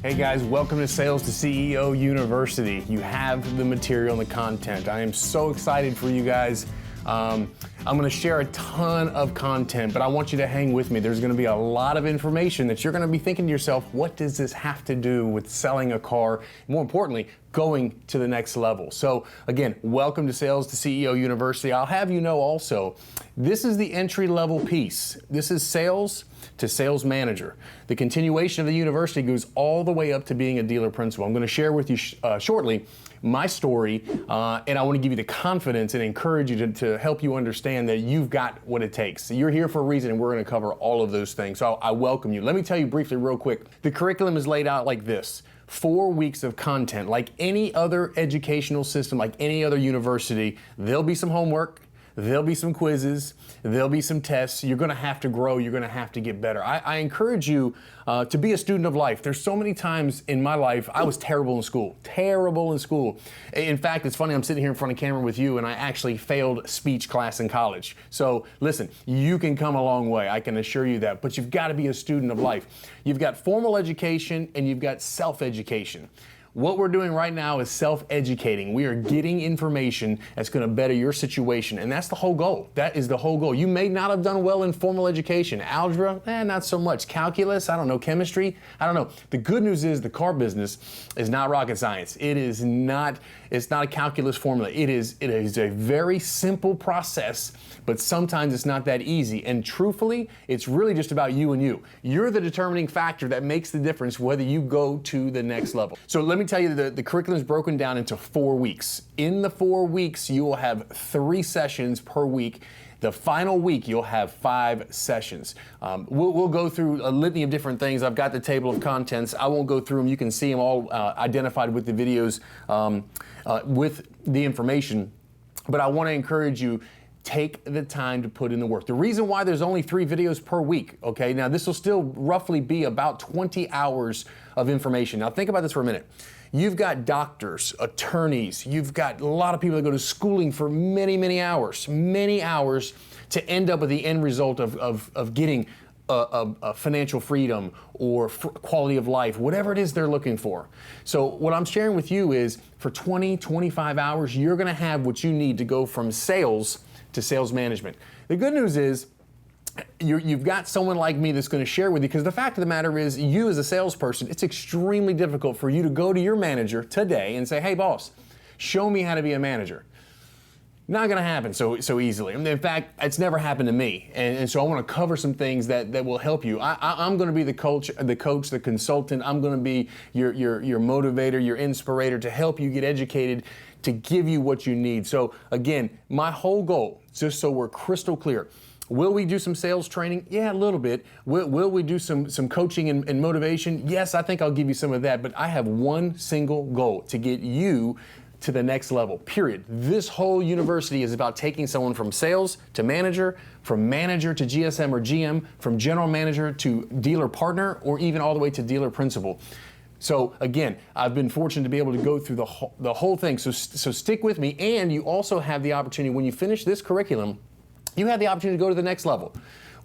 Hey guys, welcome to Sales to CEO University. You have the material and the content. I am so excited for you guys. I'm going to share a ton of content, but I want you to hang with me. There's going to be a lot of information that you're going to be thinking to yourself, what does this have to do with selling a car? More importantly, going to the next level. So again, welcome to Sales to CEO University. I'll have you know also, this is the entry-level piece. This is sales to sales manager. The continuation of the university goes all the way up to being a dealer principal. I'm going to share with you shortly my story, and I want to give you the confidence and encourage you to help you understand that you've got what it takes. You're here for a reason, and we're going to cover all of those things. So I welcome you. Let me tell you briefly, real quick. The curriculum is laid out like this. 4 weeks of content. Like any other educational system, like any other university, there'll be some homework, there'll be some quizzes, there'll be some tests. You're going to have to grow. You're going to have to get better. I encourage you to be a student of life. There's so many times in my life I was terrible in school. Terrible in school. In fact, it's funny, I'm sitting here in front of camera with you and I actually failed speech class in college. So listen, you can come a long way. I can assure you that. But you've got to be a student of life. You've got formal education and you've got self-education. What we're doing right now is self-educating. We are getting information that's going to better your situation, and that's the whole goal. That is the whole goal. You may not have done well in formal education. Algebra, not so much. Calculus, I don't know. Chemistry, I don't know. The good news is the car business is not rocket science. It's not a calculus formula. It is a very simple process, but sometimes it's not that easy. And truthfully, it's really just about you and you. You're the determining factor that makes the difference whether you go to the next level. So let me tell you the curriculum is broken down into 4 weeks. In the 4 weeks, you will have 3 sessions per week. The final week, you'll have 5 sessions. We'll go through a litany of different things. I've got the table of contents. I won't go through them. You can see them all identified with the videos, with the information. But I want to encourage you, take the time to put in the work. The reason why there's only 3 videos per week, okay? Now, this will still roughly be about 20 hours of information. Now, think about this for a minute. You've got doctors, attorneys, you've got a lot of people that go to schooling for many hours to end up with the end result of getting a financial freedom or quality of life, whatever it is they're looking for. So what I'm sharing with you is for 25 hours, you're gonna have what you need to go from sales to sales management. The good news is, you've got someone like me that's going to share with you, because the fact of the matter is, you as a salesperson, it's extremely difficult for you to go to your manager today and say, hey boss, show me how to be a manager. Not going to happen so easily. In fact, it's never happened to me. And so I want to cover some things that will help you. I'm going to be the coach, the consultant. I'm going to be your motivator, your inspirator, to help you get educated, to give you what you need. So again, my whole goal, just so we're crystal clear, will we do some sales training? Yeah, a little bit. Will we do some coaching and motivation? Yes, I think I'll give you some of that, but I have one single goal: to get you to the next level, period. This whole university is about taking someone from sales to manager, from manager to GSM or GM, from general manager to dealer partner, or even all the way to dealer principal. So again, I've been fortunate to be able to go through the whole thing. So stick with me, and you also have the opportunity, when you finish this curriculum, you have the opportunity to go to the next level.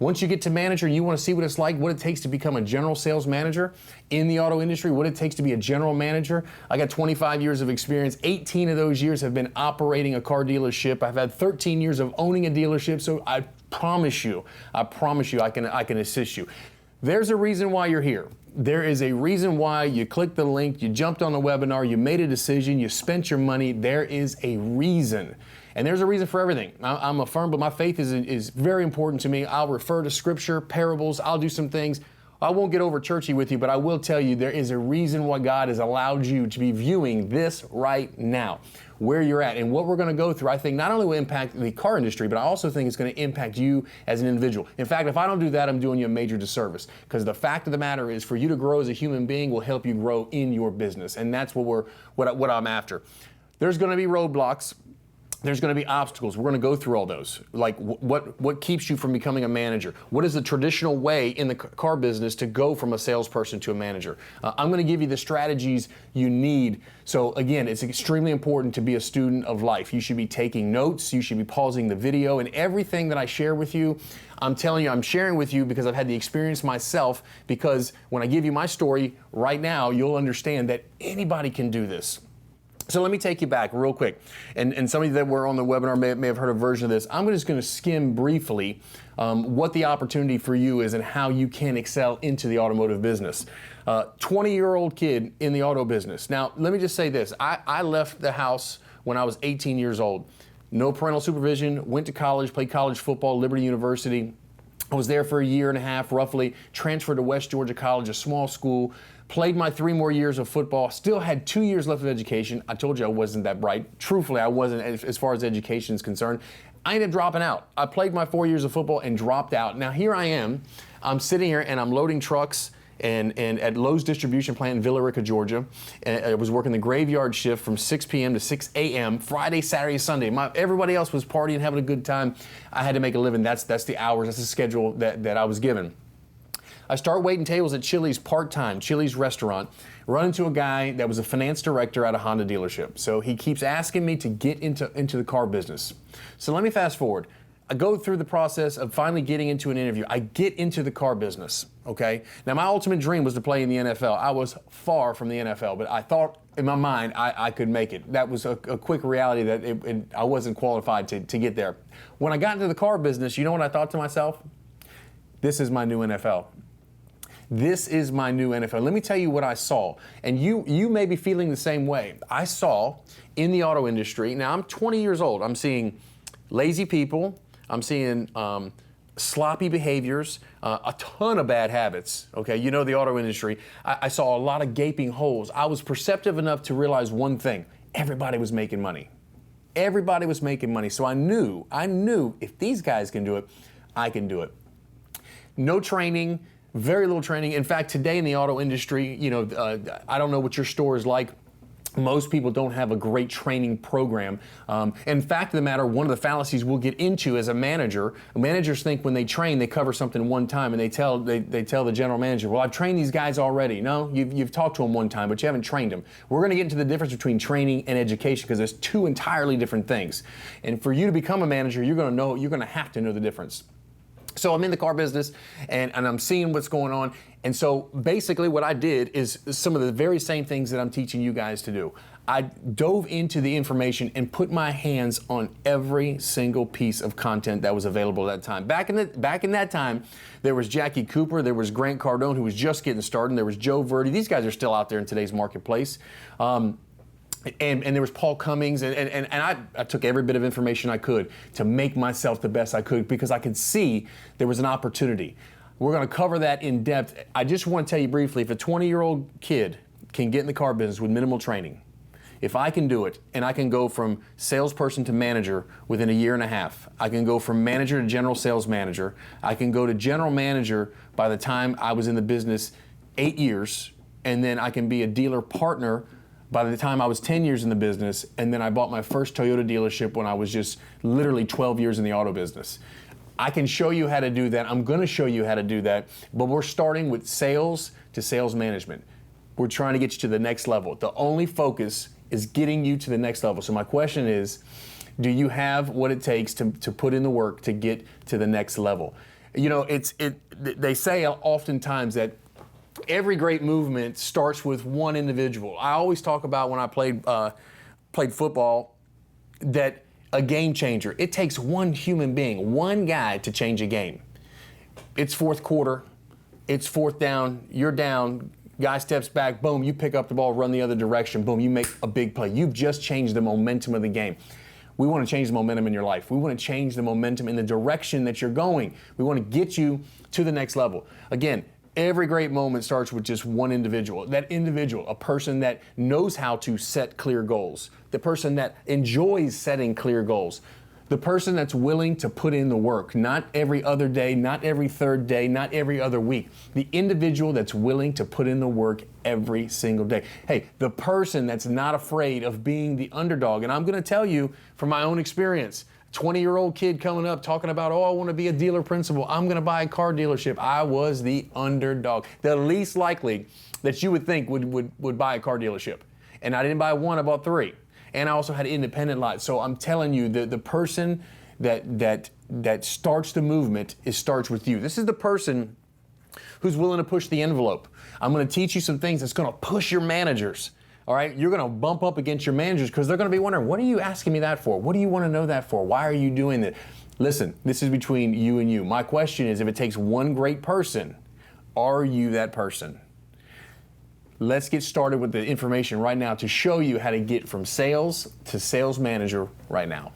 Once you get to manager, you want to see what it's like, what it takes to become a general sales manager in the auto industry, what it takes to be a general manager. I got 25 years of experience. 18 of those years have been operating a car dealership. I've had 13 years of owning a dealership. So I promise you, I can assist you. There's a reason why you're here. There is a reason why you clicked the link, you jumped on the webinar, you made a decision, you spent your money. There is a reason. And there's a reason for everything. I'm a firm, but my faith is very important to me. I'll refer to scripture, parables, I'll do some things. I won't get over churchy with you, but I will tell you there is a reason why God has allowed you to be viewing this right now, where you're at. And what we're going to go through, I think, not only will impact the car industry, but I also think it's going to impact you as an individual. In fact, if I don't do that, I'm doing you a major disservice, because the fact of the matter is, for you to grow as a human being will help you grow in your business. And that's what I'm after. There's going to be roadblocks. There's going to be obstacles. We're going to go through all those. Like what keeps you from becoming a manager? What is the traditional way in the car business to go from a salesperson to a manager? I'm going to give you the strategies you need. So again, it's extremely important to be a student of life. You should be taking notes. You should be pausing the video, and everything that I share with you, I'm telling you, I'm sharing with you because I've had the experience myself, because when I give you my story right now, you'll understand that anybody can do this. So let me take you back real quick. And some of you that were on the webinar may have heard a version of this. I'm just going to skim briefly what the opportunity for you is and how you can excel into the automotive business. 20-year-old kid in the auto business. Now, let me just say this. I left the house when I was 18 years old. No parental supervision, went to college, played college football, Liberty University. I was there for a year and a half, roughly, transferred to West Georgia College, a small school, played my 3 more years of football, still had 2 years left of education. I told you I wasn't that bright. Truthfully, I wasn't as far as education is concerned. I ended up dropping out. I played my 4 years of football and dropped out. Now here I am. I'm sitting here and I'm loading trucks and at Lowe's distribution plant in Villa Rica, Georgia. And I was working the graveyard shift from 6 p.m. to 6 a.m. Friday, Saturday, Sunday. Everybody else was partying, having a good time. I had to make a living. That's the hours. That's the schedule that I was given. I start waiting tables at Chili's part-time, Chili's restaurant, run into a guy that was a finance director at a Honda dealership. So he keeps asking me to get into the car business. So let me fast forward. I go through the process of finally getting into an interview. I get into the car business, okay? Now my ultimate dream was to play in the NFL. I was far from the NFL, but I thought in my mind I could make it. That was a quick reality that I wasn't qualified to get there. When I got into the car business, you know what I thought to myself? This is my new NFL. This is my new NFL. Let me tell you what I saw. And you may be feeling the same way. I saw in the auto industry, now I'm 20 years old, I'm seeing lazy people, I'm seeing sloppy behaviors, a ton of bad habits, okay? You know the auto industry. I saw a lot of gaping holes. I was perceptive enough to realize one thing: everybody was making money. Everybody was making money. So I knew if these guys can do it, I can do it. No training, very little training. In fact, today in the auto industry, I don't know what your store is like. Most people don't have a great training program. In fact of the matter, one of the fallacies we'll get into as a manager, managers think when they train, they cover something one time, and they tell the general manager, well, I've trained these guys already. No, you've talked to them one time, but you haven't trained them. We're going to get into the difference between training and education, because there's two entirely different things. And for you to become a manager, you're going to have to know the difference. So I'm in the car business and I'm seeing what's going on. And so basically what I did is some of the very same things that I'm teaching you guys to do. I dove into the information and put my hands on every single piece of content that was available at that time. Back in that time, there was Jackie Cooper, there was Grant Cardone, who was just getting started, and there was Joe Verdi. These guys are still out there in today's marketplace. And there was Paul Cummings, and I took every bit of information I could to make myself the best I could, because I could see there was an opportunity. We're going to cover that in depth. I just want to tell you briefly, if a 20-year-old kid can get in the car business with minimal training, if I can do it, and I can go from salesperson to manager within a year and a half, I can go from manager to general sales manager, I can go to general manager by the time I was in the business 8 years, and then I can be a dealer partner by the time I was 10 years in the business, and then I bought my first Toyota dealership when I was just literally 12 years in the auto business. I can show you how to do that. I'm gonna show you how to do that, but we're starting with sales to sales management. We're trying to get you to the next level. The only focus is getting you to the next level. So my question is, do you have what it takes to put in the work to get to the next level? You know, they say oftentimes that every great movement starts with one individual. I always talk about when I played football that a game changer, it takes one human being, one guy to change a game. It's fourth quarter, it's fourth down, you're down, guy steps back, boom, you pick up the ball, run the other direction, boom, you make a big play. You've just changed the momentum of the game. We want to change the momentum in your life. We want to change the momentum in the direction that you're going. We want to get you to the next level. Again, every great moment starts with just one individual. That individual, a person that knows how to set clear goals, the person that enjoys setting clear goals. The person that's willing to put in the work, not every other day, not every third day, not every other week. The individual that's willing to put in the work every single day. Hey, the person that's not afraid of being the underdog. And I'm going to tell you from my own experience, 20-year-old kid coming up talking about, oh, I want to be a dealer principal. I'm going to buy a car dealership. I was the underdog. The least likely that you would think would buy a car dealership. And I didn't buy one, I bought three. And I also had independent lots. So I'm telling you, the person that starts the movement starts with you. This is the person who's willing to push the envelope. I'm going to teach you some things that's going to push your managers. All right, you're going to bump up against your managers because they're going to be wondering, what are you asking me that for? What do you want to know that for? Why are you doing that? Listen, this is between you and you. My question is, if it takes one great person, are you that person? Let's get started with the information right now to show you how to get from sales to sales manager right now.